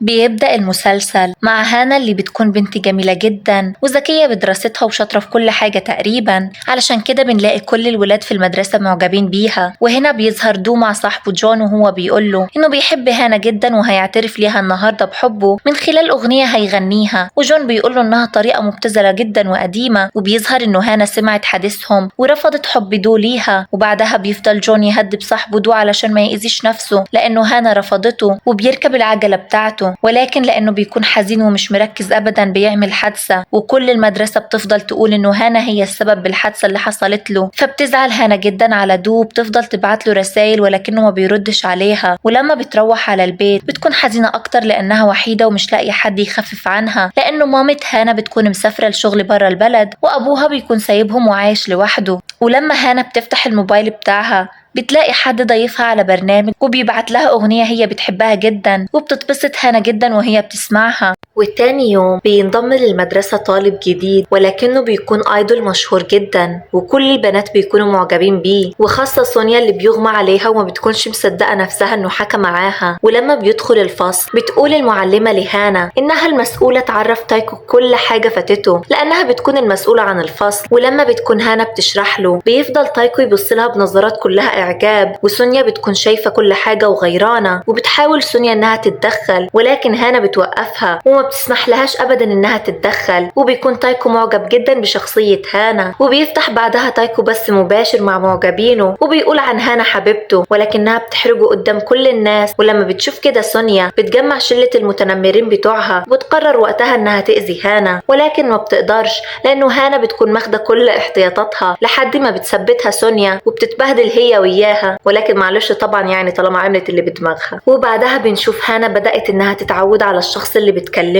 بيبدأ المسلسل مع هانا اللي بتكون بنت جميلة جدا وذكية بدراستها وشاطرة في كل حاجة تقريبا، علشان كده بنلاقي كل الولاد في المدرسة معجبين بيها. وهنا بيظهر دو مع صاحبه جون وهو بيقوله إنه بيحب هانا جدا وهيعترف ليها النهاردة بحبه من خلال أغنية هيغنيها. وجون بيقوله إنها طريقة مبتذلة جدا وقديمة، وبيظهر إنه هانا سمعت حديثهم ورفضت حب دو ليها. وبعدها بيفضل جون يهدد صاحبه دو علشان ما يأذيش نفسه لأنه هانا رفضته، وبيركب العجلة بتاعته، ولكن لأنه بيكون حزين ومش مركز أبدا بيعمل حادثة. وكل المدرسة بتفضل تقول إنه هانا هي السبب بالحادثة اللي حصلت له، فبتزعل هانا جدا على دو، بتفضل تبعت له رسائل ولكنه ما بيردش عليها. ولما بتروح على البيت بتكون حزينة أكتر لأنها وحيدة ومش لاقية حد يخفف عنها، لأنه مامة هانا بتكون مسافرة الشغل برا البلد وأبوها بيكون سايبهم وعايش لوحده. ولما هانا بتفتح الموبايل بتاعها بتلاقي حد ضيفها على برنامج وبيبعت لها أغنية هي بتحبها جدا، وبتتبسط هانا جدا وهي بتسمعها. والتاني يوم بينضم للمدرسة طالب جديد ولكنه بيكون ايدول مشهور جدا، وكل البنات بيكونوا معجبين بيه، وخاصة سونيا اللي بيغمى عليها وما بتكونش مصدقة نفسها انه حكى معاها. ولما بيدخل الفصل بتقول المعلمة لهانا انها المسؤولة تعرف تايكو كل حاجة فاتته لانها بتكون المسؤولة عن الفصل. ولما بتكون هانا بتشرح له بيفضل تايكو يبصلها بنظرات كلها اعجاب، وسونيا بتكون شايفة كل حاجة وغيرانة، وبتحاول سونيا انها تتدخل ولكن هانا بتوقفها وما بتسمح لهاش ابدا انها تتدخل. وبيكون تايكو معجب جدا بشخصية هانا، وبيفتح بعدها تايكو بس مباشر مع معجبينه وبيقول عن هانا حبيبته، ولكنها بتحرجه قدام كل الناس. ولما بتشوف كده سونيا بتجمع شلة المتنمرين بتوعها وتقرر وقتها انها تأذي هانا، ولكن ما بتقدرش لانه هانا بتكون ماخدة كل احتياطاتها لحد ما بتثبتها سونيا وبتتبهدل هي وياها، ولكن معلش طبعا يعني طالما عملت اللي بدماغها. وبعدها بنشوف هانا بدأت انها تتعود على الشخص اللي بتكلمه،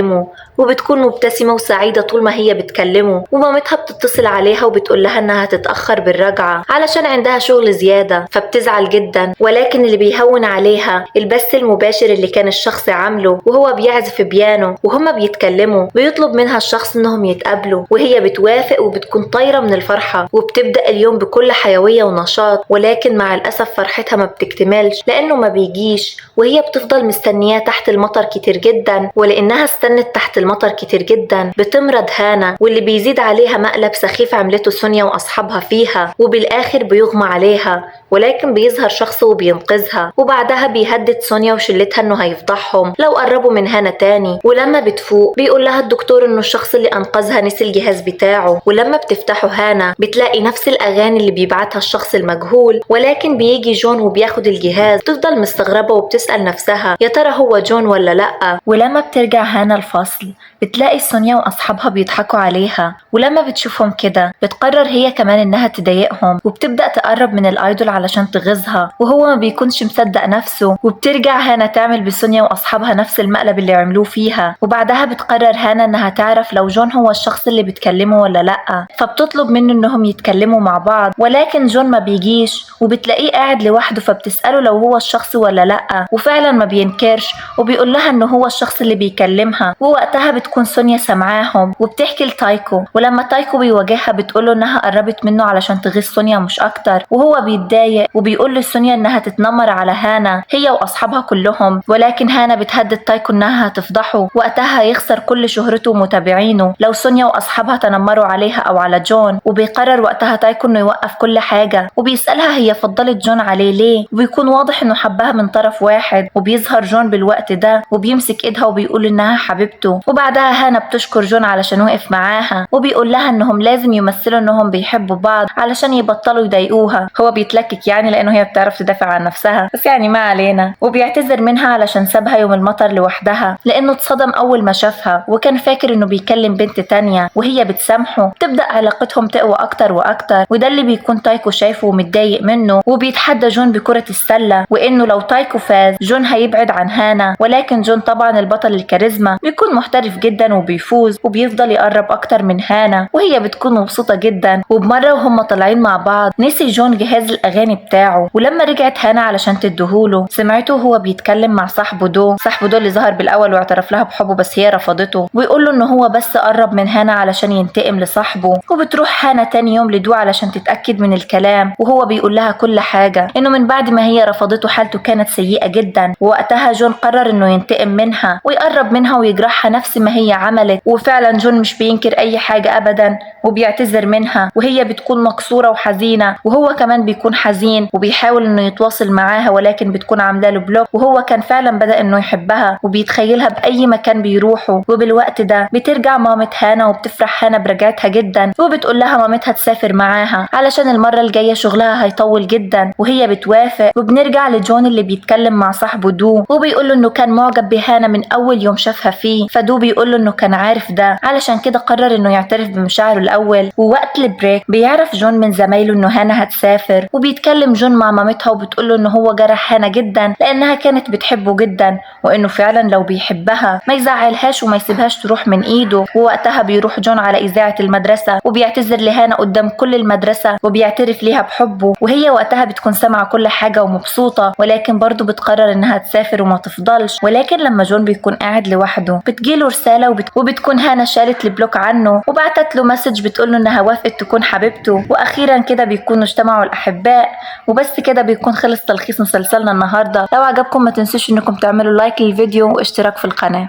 وبتكون مبتسمة وسعيدة طول ما هي بتكلمه. ومامتها بتتصل عليها وبتقول لها انها تتأخر بالرجعة علشان عندها شغل زيادة، فبتزعل جدا. ولكن اللي بيهون عليها البث المباشر اللي كان الشخص عامله وهو بيعزف بيانو وهما بيتكلموا، بيطلب منها الشخص انهم يتقابلوا، وهي بتوافق وبتكون طايرة من الفرحة وبتبدأ اليوم بكل حيوية ونشاط. ولكن مع الأسف فرحتها ما بتكتملش لأنه ما بيجيش، وهي بتفضل مستنياه تحت المطر كتير جدا. ولأنها استنت تحت المطر كتير جدا بتمرض هانا، واللي بيزيد عليها مقلب سخيف عملته سونيا وأصحابها فيها، وبالآخر بيغمى عليها. ولكن بيظهر شخص وبينقذها، وبعدها بيهدد سونيا وشلتها انه هيفضحهم لو قربوا من هانا تاني. ولما بتفوق بيقول لها الدكتور انه الشخص اللي انقذها نسي الجهاز بتاعه. ولما بتفتحه هانا بتلاقي نفس الاغاني اللي بيبعتها الشخص المجهول، ولكن بيجي جون وبياخد الجهاز. تفضل مستغربة وبتسأل نفسها يا ترى هو جون ولا لأ. ولما بترجع هانا الفصل بتلاقي سونيا واصحابها بيضحكوا عليها، ولما بتشوفهم كده بتقرر هي كمان انها تضايقهم، وبتبدأ تقرب من الايدول علشان تغيظها، وهو ما بيكونش مصدق نفسه. وبترجع هانا تعمل بسونيا واصحابها نفس المقلب اللي عملوه فيها. وبعدها بتقرر هانا انها تعرف لو جون هو الشخص اللي بتكلمه ولا لا، فبتطلب منه انهم يتكلموا مع بعض، ولكن جون ما بيجيش وبتلاقيه قاعد لوحده، فبتسأله لو هو الشخص ولا لا، وفعلا ما بينكرش وبيقول لها انه هو الشخص اللي بيكلمها. ووقتها بتكون سونيا سمعاهم وبتحكي لتايكو، ولما تايكو بيواجهها بتقوله انها قربت منه علشان تغيظ سونيا مش اكتر، وهو بيتضايق وبيقول لسونيا انها تتنمر على هانا هي واصحابها كلهم. ولكن هانا بتهدد تايكو انها هتفضحه، وقتها هيخسر كل شهرته ومتابعينه لو سونيا واصحابها تنمروا عليها او على جون. وبيقرر وقتها تايكو انه يوقف كل حاجة، وبيسألها هي فضلت جون عليه ليه، وبيكون واضح انه حبها من طرف واحد. وبيظهر جون بالوقت ده وبيمسك ايدها وبيقول انها حبيبته. وبعدها هانا بتشكر جون علشان وقف معاها، وبيقول لها انهم لازم يمثلوا انهم بيحبوا بعض علشان يبطلوا يضايقوها. هو بيتلكك يعني لانه هي بتعرف تدافع عن نفسها، بس يعني ما علينا. وبيعتذر منها علشان سابها يوم المطر لوحدها لانه اتصدم اول ما شافها وكان فاكر انه بيكلم بنت تانية، وهي بتسامحه. تبدأ علاقتهم تقوى اكتر واكتر، وده اللي بيكون تايكو شايفه ومتضايق منه. وبيتحدى جون بكرة السلة، وانه لو تايكو فاز جون هيبعد عن هانا. ولكن جون طبعا البطل الكاريزما بيكون محترف جدا وبيفوز، وبيفضل يقرب اكتر من هانا، وهي بتكون مبسوطة جدا. وبمرة وهم طالعين مع بعض نسي جون جهاز الاغاني التاني بتاعه. ولما رجعت هانا علشان تديهوله سمعته وهو بيتكلم مع صاحبه دو اللي ظهر بالاول واعترف لها بحبه بس هي رفضته، ويقول له ان هو بس قرب من هانا علشان ينتقم لصاحبه. وبتروح هانا تاني يوم لدو علشان تتاكد من الكلام، وهو بيقول لها كل حاجه، انه من بعد ما هي رفضته حالته كانت سيئه جدا. ووقتها جون قرر انه ينتقم منها ويقرب منها ويجرحها نفس ما هي عملت. وفعلا جون مش بينكر اي حاجه ابدا وبيعتذر منها، وهي بتكون مكسوره وحزينه، وهو كمان بيكون حزين وبيحاول انه يتواصل معاها ولكن بتكون عامله له بلوك. وهو كان فعلا بدأ انه يحبها وبيتخيلها باي مكان بيروحوا. وبالوقت ده بترجع مامة هانا وبتفرح هانا برجعتها جدا، وبتقول لها مامتها تسافر معاها علشان المره الجايه شغلها هيطول جدا، وهي بتوافق. وبنرجع لجون اللي بيتكلم مع صاحبه دو وبيقول له انه كان معجب بهانا من اول يوم شافها فيه. فدو بيقول له انه كان عارف ده، علشان كده قرر انه يعترف بمشاعره الاول. ووقت البريك بيعرف جون من زمايله انه هانا هتسافر، وبيتكلم جون مع مامتها وبتقول له انه هو جرح هانا جدا لانها كانت بتحبه جدا، وانه فعلا لو بيحبها ما يزعلهاش وما يسيبهاش تروح من ايده. ووقتها بيروح جون على اذاعه المدرسه وبيعتذر لهانا قدام كل المدرسه وبيعترف ليها بحبه. وهي وقتها بتكون سامعه كل حاجه ومبسوطه، ولكن برضه بتقرر انها تسافر وما تفضلش. ولكن لما جون بيكون قاعد لوحده بتجيله رساله وبتكون هانا شالت البلوك عنه وبعتت له مسج بتقوله انها وافقت تكون حبيبته. واخيرا كده بيكونوا اجتمعوا الاحباء. وبس كده بيكون خلص تلخيص مسلسلنا النهارده. لو عجبكم ما تنسوش انكم تعملوا لايك للفيديو واشتراك في القناه.